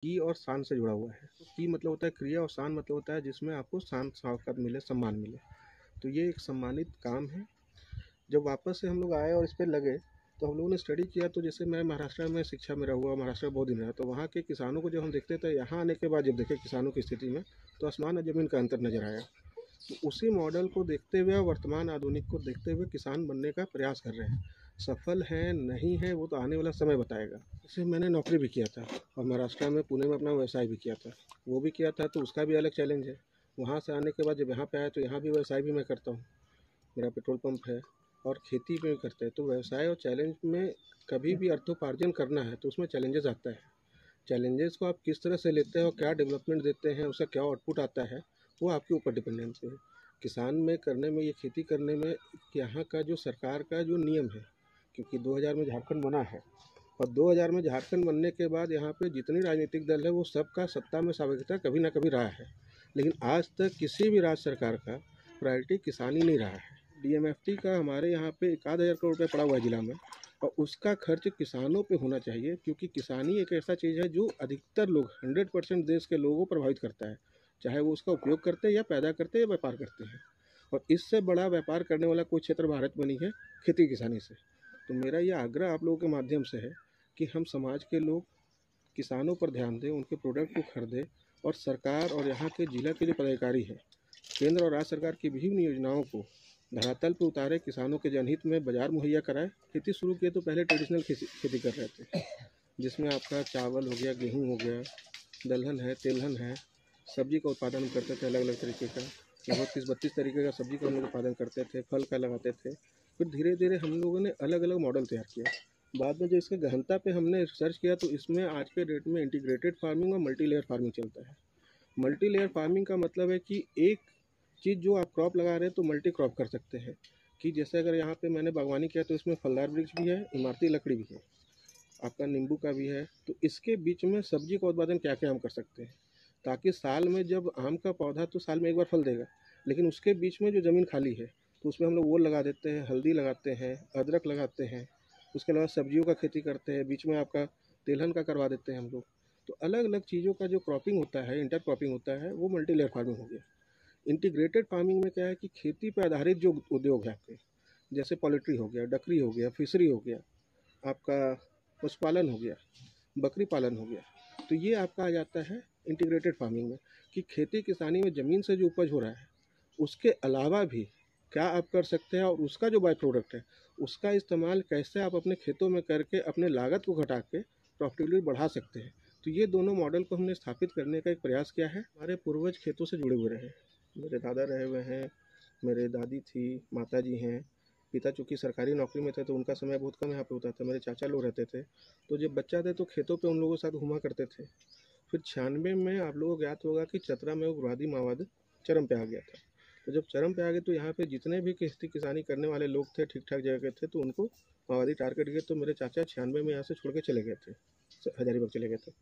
की और शान से जुड़ा हुआ है। तो की मतलब होता है क्रिया और शान मतलब होता है जिसमें आपको शान शौकत मिले, सम्मान मिले। तो ये एक सम्मानित काम है। जब वापस से हम लोग आए और इस पे लगे, तो हम लोगों ने स्टडी किया। तो जैसे मैं महाराष्ट्र में शिक्षा में रहा, महाराष्ट्र में बहुत दिन रहा, तो वहाँ के किसानों को जब हम देखते थे, यहाँ आने के बाद जब देखे किसानों की स्थिति में, तो आसमान और ज़मीन का अंतर नज़र आया। तो उसी मॉडल को देखते हुए और वर्तमान आधुनिक को देखते हुए किसान बनने का प्रयास कर रहे हैं। सफल हैं नहीं है वो तो आने वाला समय बताएगा। जैसे मैंने नौकरी भी किया था और महाराष्ट्र में पुणे में अपना व्यवसाय भी किया था, वो भी किया था, तो उसका भी अलग चैलेंज है। वहाँ से आने के बाद जब यहाँ पे आया तो यहाँ भी व्यवसाय भी मैं करता हूँ, मेरा पेट्रोल पंप है और खेती भी करते हैं। तो व्यवसाय और चैलेंज में कभी भी अर्थोपार्जन करना है तो उसमें चैलेंजेस आता है। चैलेंजेस को आप किस तरह से लेते हैं और क्या डेवलपमेंट देते हैं, उसका क्या आउटपुट आता है, वो आपके ऊपर डिपेंडेंसी है। किसान में करने में, ये खेती करने में, यहाँ का जो सरकार का जो नियम है, क्योंकि 2000 में झारखंड बना है और 2000 में झारखंड बनने के बाद यहाँ पे जितनी राजनीतिक दल है वो सबका सत्ता में सहभागिता कभी ना कभी रहा है, लेकिन आज तक किसी भी राज्य सरकार का प्रायोरिटी किसान ही नहीं रहा है। डीएमएफटी का हमारे यहाँ पे 1000 करोड़ रुपये पड़ा हुआ है जिला में, और उसका खर्च किसानों पे होना चाहिए, क्योंकि किसानी एक ऐसा चीज़ है जो अधिकतर लोग 100% देश के लोगों को प्रभावित करता है, चाहे वो उसका उपयोग करते हैं या पैदा करते हैं या व्यापार करते हैं। और इससे बड़ा व्यापार करने वाला कोई क्षेत्र भारत में नहीं है खेती किसानी से। तो मेरा ये आग्रह आप लोगों के माध्यम से है कि हम समाज के लोग किसानों पर ध्यान दें, उनके प्रोडक्ट को खरीदें, और सरकार और यहाँ के जिला के जो पदाधिकारी हैं, केंद्र और राज्य सरकार की विभिन्न योजनाओं को धरातल पर उतारे, किसानों के जनहित में बाजार मुहैया कराए। खेती शुरू किए तो पहले ट्रेडिशनल खेती कर रहे थे, जिसमें आपका चावल हो गया, गेहूँ हो गया, दलहन है, तेलहन है, सब्जी का उत्पादन करते थे अलग अलग तरीके का, लगभग 30-32 तरीके का सब्जी का हम लोग उत्पादन करते थे, फल का लगाते थे। फिर धीरे धीरे हम लोगों ने अलग अलग मॉडल तैयार किया। बाद में जो इसके गहनता पे हमने रिसर्च किया, तो इसमें आज के डेट में इंटीग्रेटेड फार्मिंग और मल्टी लेयर फार्मिंग चलता है। मल्टी लेयर फार्मिंग का मतलब है कि एक चीज़ जो आप क्रॉप लगा रहे हैं तो मल्टी क्रॉप कर सकते हैं। कि जैसे अगर यहाँ पे मैंने बागवानी किया तो इसमें फलदार वृक्ष भी है, इमारती लकड़ी भी है, आपका नींबू का भी है, तो इसके बीच में सब्जी का उत्पादन क्या क्या हम कर सकते हैं, ताकि साल में जब आम का पौधा तो साल में एक बार फल देगा, लेकिन उसके बीच में जो ज़मीन खाली है तो उसमें हम लोग वो लगा देते हैं, हल्दी लगाते हैं, अदरक लगाते हैं, उसके अलावा सब्जियों का खेती करते हैं, बीच में आपका तिलहन का करवा देते हैं हम लोग। तो अलग अलग चीज़ों का जो क्रॉपिंग होता है, इंटर क्रॉपिंग होता है, वो मल्टी लेयर फार्मिंग हो गया। इंटीग्रेटेड फार्मिंग में क्या है कि खेती पर आधारित जो उद्योग है आपके, जैसे पोल्ट्री हो गया, डकरी हो गया, फिशरी हो गया, आपका पशुपालन हो गया, बकरी पालन हो गया, तो ये आपका आ जाता है इंटीग्रेटेड फार्मिंग में। कि खेती किसानी में ज़मीन से जो उपज हो रहा है उसके अलावा भी क्या आप कर सकते हैं, और उसका जो बाय प्रोडक्ट है उसका इस्तेमाल कैसे आप अपने खेतों में करके अपने लागत को घटा के प्रॉफिटेबिलिटी बढ़ा सकते हैं। तो ये दोनों मॉडल को हमने स्थापित करने का एक प्रयास किया है। हमारे पूर्वज खेतों से जुड़े हुए रहे, मेरे दादा रहे हुए हैं, मेरे दादी थी, माता जी हैं, पिता चूँकि सरकारी नौकरी में थे तो उनका समय बहुत कम यहाँ पे होता था, मेरे चाचा लोग रहते थे, तो जब बच्चा थे तो खेतों पे उन लोगों के साथ घूमा करते थे। फिर 96 में आप लोगों को ज्ञात होगा कि चतरा में उग्रवादी माओवाद चरम पे आ गया था। तो जब चरम पे आ गए तो यहाँ पे जितने भी खेती किसानी करने वाले लोग थे, ठीक ठाक जगह के थे, तो उनको माओवादी टारगेट किए। तो मेरे चाचा 96 में यहाँ से छोड़ के चले गए थे, हजारीबाग चले गए थे।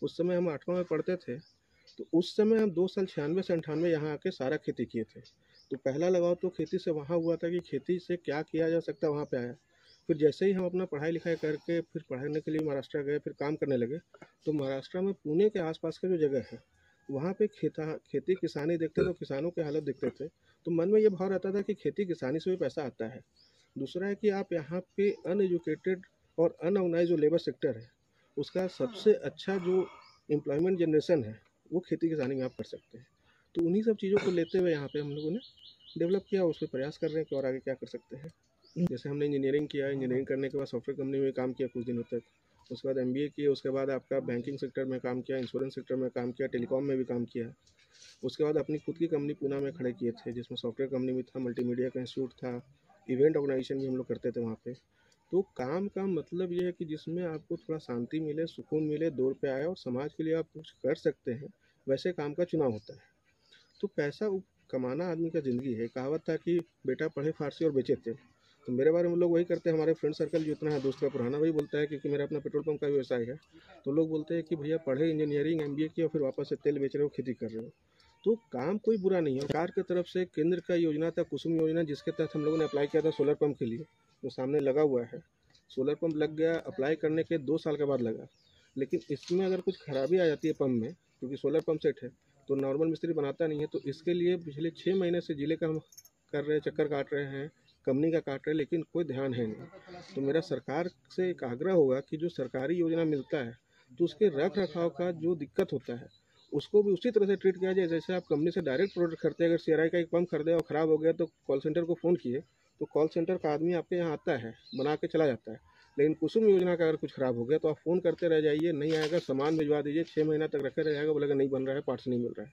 उस समय हम 8वां में पढ़ते थे, तो उस समय हम 2 साल 96 से 98 यहाँ आके सारा खेती किए थे। तो पहला लगाव तो खेती से वहाँ हुआ था कि खेती से क्या किया जा सकता है, वहाँ पे आया। फिर जैसे ही हम अपना पढ़ाई लिखाई करके फिर पढ़ने के लिए महाराष्ट्र गए, फिर काम करने लगे, तो महाराष्ट्र में पुणे के आसपास का जो जगह है वहाँ पे खेती किसानी देखते तो किसानों की हालत देखते थे, तो मन में ये भाव रहता था कि खेती किसानी से भी पैसा आता है। दूसरा है कि आप यहाँ पे अनएजुकेटेड और अनऑर्गेनाइज जो लेबर सेक्टर है उसका सबसे अच्छा जो एम्प्लॉयमेंट जनरेशन है वो खेती किसानी में आप कर सकते हैं। तो उन्हीं सब चीज़ों को लेते हुए यहाँ पे हम लोगों ने डेवलप किया, उस पर प्रयास कर रहे हैं कि और आगे क्या कर सकते हैं। जैसे हमने इंजीनियरिंग किया, इंजीनियरिंग करने के बाद सॉफ्टवेयर कंपनी में काम किया कुछ दिनों तक, उसके बाद एमबीए किया, उसके बाद आपका बैंकिंग सेक्टर में काम किया, इंश्योरेंस सेक्टर में काम किया, टेलीकॉम में भी काम किया। उसके बाद अपनी खुद की कंपनी पूना में खड़े किए थे, जिसमें सॉफ्टवेयर कंपनी भी था, मल्टीमीडिया का इंस्टीट्यूट था, इवेंट ऑर्गेनाइजेशन भी हम लोग करते थे वहाँ पे। तो काम का मतलब ये है कि जिसमें आपको थोड़ा शांति मिले, सुकून मिले, 2 रुपये आए और समाज के लिए आप कुछ कर सकते हैं, वैसे काम का चुनाव होता है। तो पैसा कमाना आदमी का ज़िंदगी है। कहावत था कि बेटा पढ़े फारसी और बेचे तेल। तो मेरे बारे में लोग वही करते हैं, हमारे फ्रेंड सर्कल जितना है, दोस्त का पुराना वही बोलता है, क्योंकि मेरा अपना पेट्रोल पंप का व्यवसाय है। तो लोग बोलते हैं कि भैया पढ़े इंजीनियरिंग एमबीए किया, फिर वापस से तेल बेच रहे हो, खेती कर रहे हो। तो काम कोई बुरा नहीं है। सरकार की तरफ से केंद्र का योजना था कुसुम योजना, जिसके तहत हम लोगों ने अप्लाई किया था सोलर पंप के लिए, जो सामने लगा हुआ है। सोलर पंप लग गया, अप्लाई करने के 2 साल के बाद लगा, लेकिन इसमें अगर कुछ खराबी आ जाती है पंप में, क्योंकि सोलर पंप सेट है तो नॉर्मल मिस्त्री बनाता नहीं है, तो इसके लिए पिछले 6 महीने से जिले का हम कर रहे हैं, चक्कर काट रहे हैं, कंपनी का काट रहे हैं, लेकिन कोई ध्यान है नहीं। तो मेरा सरकार से एक आग्रह होगा कि जो सरकारी योजना मिलता है तो उसके रख रखाव का जो दिक्कत होता है उसको भी उसी तरह से ट्रीट किया जाए जैसे आप कंपनी से डायरेक्ट प्रोडक्ट खरीदते हैं। अगर सीआरआई का एक पंप खरीदे और ख़राब हो गया तो कॉल सेंटर को फ़ोन किए तो कॉल सेंटर का आदमी आपके यहाँ आता है, बना के चला जाता है। लेकिन कुसुम योजना का अगर कुछ ख़राब हो गया तो आप फ़ोन करते रह जाइए, नहीं आएगा, सामान भिजवा दीजिए, 6 महीना तक रखे रह जाएगा, बोलेगा नहीं बन रहा है, पार्ट्स नहीं मिल रहा है।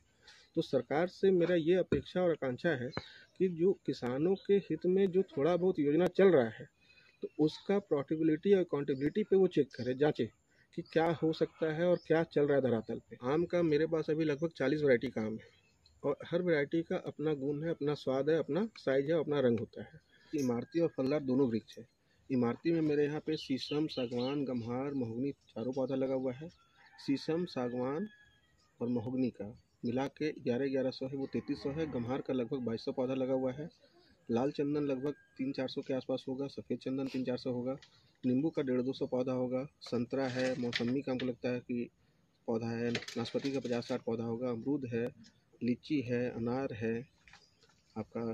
तो सरकार से मेरा ये अपेक्षा और आकांक्षा है कि जो किसानों के हित में जो थोड़ा बहुत योजना चल रहा है तो उसका पोर्टेबिलिटी और अकाउंटेबिलिटी पे वो चेक करे, जांचे कि क्या हो सकता है और क्या चल रहा है धरातल पे। आम का मेरे पास अभी लगभग 40 वैरायटी का आम है और हर वैरायटी का अपना गुण है, अपना स्वाद है, अपना साइज है, अपना रंग होता है। इमारती और फलदार दोनों वृक्ष है। इमारती में मेरे यहाँ पे शीशम, सागवान, गम्हार, महोगनी चारों पौधा लगा हुआ है। शीशम, सागवान और महोगनी का मिला के 1100 है, वो 3300 है। गम्हार का लगभग 2200 पौधा लगा हुआ है। लाल चंदन लगभग 300-400 के आसपास होगा। सफ़ेद चंदन 300-400 होगा। नींबू का 150-200 पौधा होगा। संतरा है, मौसमी का हमको लगता है कि पौधा है। नाशपाती का 50-60 पौधा होगा। अमरूद है, लीची है, अनार है, आपका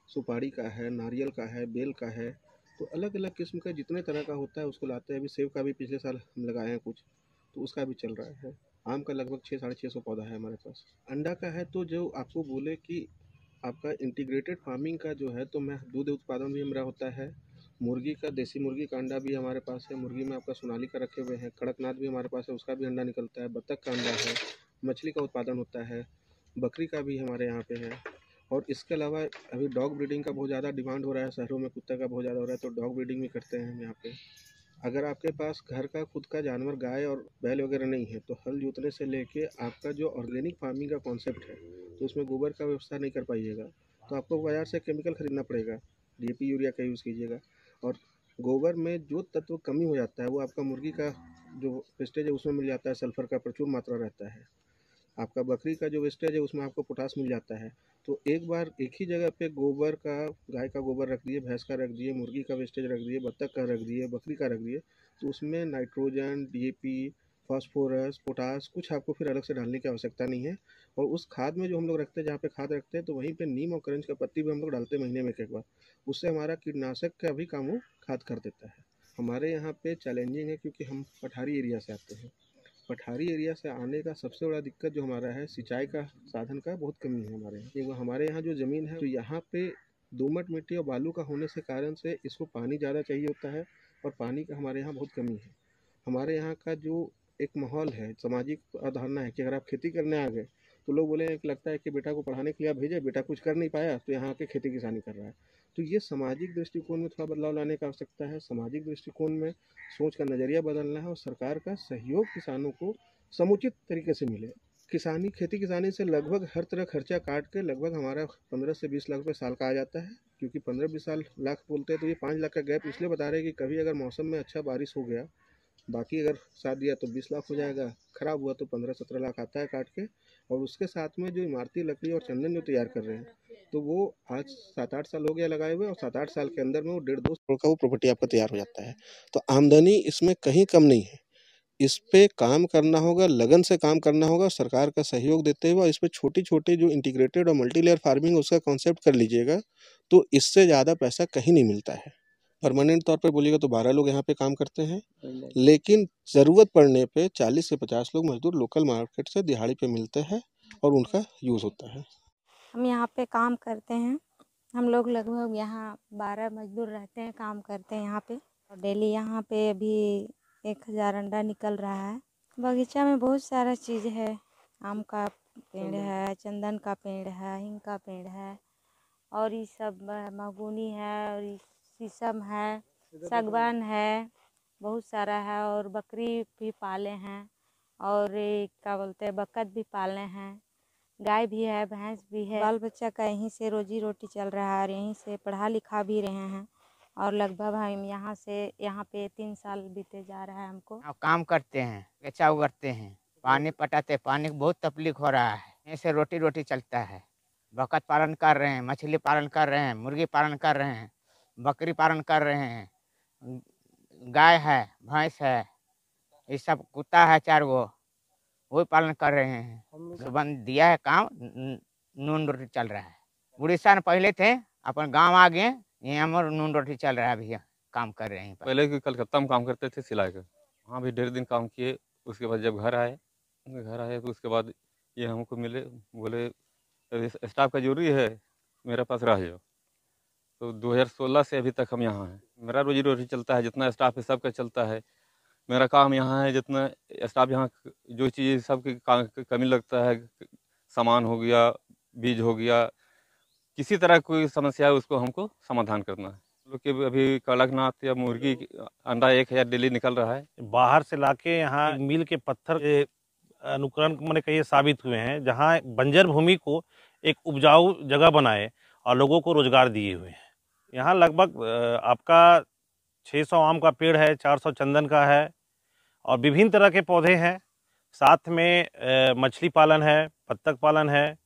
सुपारी का है, नारियल का है, बेल का है। तो अलग अलग किस्म का जितने तरह का होता है उसको लाते हैं। अभी सेब का भी पिछले साल हम लगाए हैं कुछ, तो उसका भी चल रहा है। आम का लगभग 600-650 पौधा है हमारे पास। अंडा का है तो जो आपको बोले कि आपका इंटीग्रेटेड फार्मिंग का जो है तो मैं दूध उत्पादन भी मेरा होता है। मुर्गी का, देसी मुर्गी का अंडा भी हमारे पास है। मुर्गी में आपका सोनाली का रखे हुए हैं। कड़कनाथ भी हमारे पास है, उसका भी अंडा निकलता है। बत्तख का अंडा है। मछली का उत्पादन होता है। बकरी का भी हमारे यहाँ पे है। और इसके अलावा अभी डॉग ब्रीडिंग का बहुत ज़्यादा डिमांड हो रहा है, शहरों में कुत्ते का बहुत ज़्यादा हो रहा है, तो डॉग ब्रीडिंग भी करते हैं हम यहाँ पे। अगर आपके पास घर का खुद का जानवर गाय और बैल वगैरह नहीं है तो हल जोतने से लेके आपका जो ऑर्गेनिक फार्मिंग का कॉन्सेप्ट है तो उसमें गोबर का व्यवस्था नहीं कर पाइएगा, तो आपको बाज़ार से केमिकल खरीदना पड़ेगा। डीएपी, यूरिया का यूज़ कीजिएगा। और गोबर में जो तत्व कमी हो जाता है वो आपका मुर्गी का जो वेस्टेज है उसमें मिल जाता है। सल्फर का प्रचुर मात्रा रहता है। आपका बकरी का जो वेस्टेज है उसमें आपको पोटास मिल जाता है। तो एक बार एक ही जगह पे गोबर का, गाय का गोबर रख दिए, भैंस का रख दिए, मुर्गी का वेस्टेज रख दिए, बत्तख का रख दिए, बकरी का रख दिए, तो उसमें नाइट्रोजन, डीएपी, फास्फोरस, पोटास कुछ आपको फिर अलग से डालने की आवश्यकता नहीं है। और उस खाद में जो हम लोग रखते हैं, जहाँ पे खाद रखते हैं तो वहीं पे नीम और करंज का पत्ती भी हम लोग डालते हैं महीने में एक बार। उससे हमारा कीटनाशक का भी काम वो खाद कर देता है। हमारे यहाँ पे चैलेंजिंग है क्योंकि हम पठारी एरिया से आते हैं। पठारी एरिया से आने का सबसे बड़ा दिक्कत जो हमारा है, सिंचाई का साधन का बहुत कमी है हमारे यहाँ। क्योंकि हमारे यहाँ जो ज़मीन है तो यहाँ पे दोमट मिट्टी और बालू का होने से कारण से इसको पानी ज़्यादा चाहिए होता है और पानी का हमारे यहाँ बहुत कमी है। हमारे यहाँ का जो एक माहौल है, सामाजिक अवधारणा है कि अगर आप खेती करने आ गए तो लोग बोले कि लगता है कि बेटा को पढ़ाने के लिए आप भेजे, बेटा कुछ कर नहीं पाया तो यहाँ आके खेती किसानी कर रहा है। तो ये सामाजिक दृष्टिकोण में थोड़ा बदलाव लाने की आवश्यकता है। सामाजिक दृष्टिकोण में सोच का नज़रिया बदलना है और सरकार का सहयोग किसानों को समुचित तरीके से मिले। किसानी, खेती किसानी से लगभग हर तरह खर्चा काट के लगभग हमारा 15 से 20 लाख रुपये साल का आ जाता है। क्योंकि 15-20 लाख बोलते हैं तो ये 5 लाख का गैप इसलिए बता रहे हैं कि कभी अगर मौसम में अच्छा बारिश हो गया, बाकी अगर साथ दिया तो 20 लाख हो जाएगा, खराब हुआ तो 15-17 लाख आता है काट के। और उसके साथ में जो इमारती लकड़ी और चंदन जो तैयार कर रहे हैं तो वो आज 7-8 साल हो गया लगाए हुए और 7-8 साल के अंदर में वो 1.5-2 करोड़ का वो प्रॉपर्टी आपका तैयार हो जाता है। तो आमदनी इसमें कहीं कम नहीं है। इस पे काम करना होगा, लगन से काम करना होगा, सरकार का सहयोग देते हुए। इस पे छोटी-छोटी जो इंटीग्रेटेड और मल्टी लेयर फार्मिंग उसका कॉन्सेप्ट कर लीजिएगा तो इससे ज़्यादा पैसा कहीं नहीं मिलता है। परमानेंट तौर पे बोलिएगा तो 12 लोग यहाँ पे काम करते हैं, लेकिन ज़रूरत पड़ने पे 40 से 50 लोग मजदूर लोकल मार्केट से दिहाड़ी पे मिलते हैं और उनका यूज़ होता है। हम यहाँ पे काम करते हैं। हम लोग लगभग यहाँ 12 मजदूर रहते हैं, काम करते हैं यहाँ पे। और डेली यहाँ पे अभी 1000 अंडा निकल रहा है। बगीचा में बहुत सारा चीज़ है। आम का पेड़ है, चंदन का पेड़ है, हिंग का पेड़ है और ये सब मगुनी है और शीशम है, सागवान है, बहुत सारा है। और बकरी भी पाले हैं और क्या बोलते हैं, बकत भी पाले हैं, गाय भी है, भैंस भी है। बाल बच्चा का यहीं से रोजी रोटी चल रहा है और यहीं से पढ़ा लिखा भी रहे हैं। और लगभग हम यहाँ पे 3 साल बीते जा रहा है हमको। काम करते हैं, बेचा करते हैं, पानी पटाते, पानी की बहुत तकलीफ हो रहा है। यहीं से रोटी चलता है। बकत पालन कर रहे हैं, मछली पालन कर रहे हैं, मुर्गी पालन कर रहे हैं, बकरी पालन कर रहे हैं, गाय है, भैंस है, ये सब कुत्ता है 4 गो, वही पालन कर रहे हैं। सुबह दिया है काम, नून रोटी चल रहा है। उड़ीसा में पहले थे, अपन गांव आ गए, यहाँ पर नून रोटी चल रहा है अभी, काम कर रहे हैं। पहले कलकत्ता में काम करते थे सिलाई का, वहाँ भी 1.5 दिन काम किए। उसके बाद जब घर आए तो उसके बाद ये हमको मिले, बोले स्टाफ का जरूरी है, मेरे पास रह जाओ। तो 2016 से अभी तक हम यहाँ हैं। मेरा रोजी रोटी चलता है, जितना स्टाफ है सबका चलता है। मेरा काम यहाँ है, जितना स्टाफ यहाँ जो चीज़ सबकी कमी लगता है, सामान हो गया, बीज हो गया, किसी तरह कोई समस्या है उसको हमको समाधान करना है। लोग के अभी कड़कनाथ या मुर्गी अंडा 1000 डेली निकल रहा है। बाहर से लाके यहाँ मील के पत्थर के अनुकरण मैंने कहिए साबित हुए हैं, जहाँ बंजर भूमि को एक उपजाऊ जगह बनाए और लोगों को रोजगार दिए हुए हैं। यहाँ लगभग आपका 600 आम का पेड़ है, 400 चंदन का है और विभिन्न तरह के पौधे हैं। साथ में मछली पालन है, बत्तख पालन है,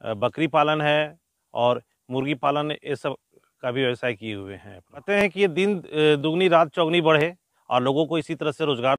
बकरी पालन है और मुर्गी पालन, ये सब का भी व्यवसाय किए हुए हैं। कहते हैं कि ये दिन दुगनी रात चौगनी बढ़े और लोगों को इसी तरह से रोजगार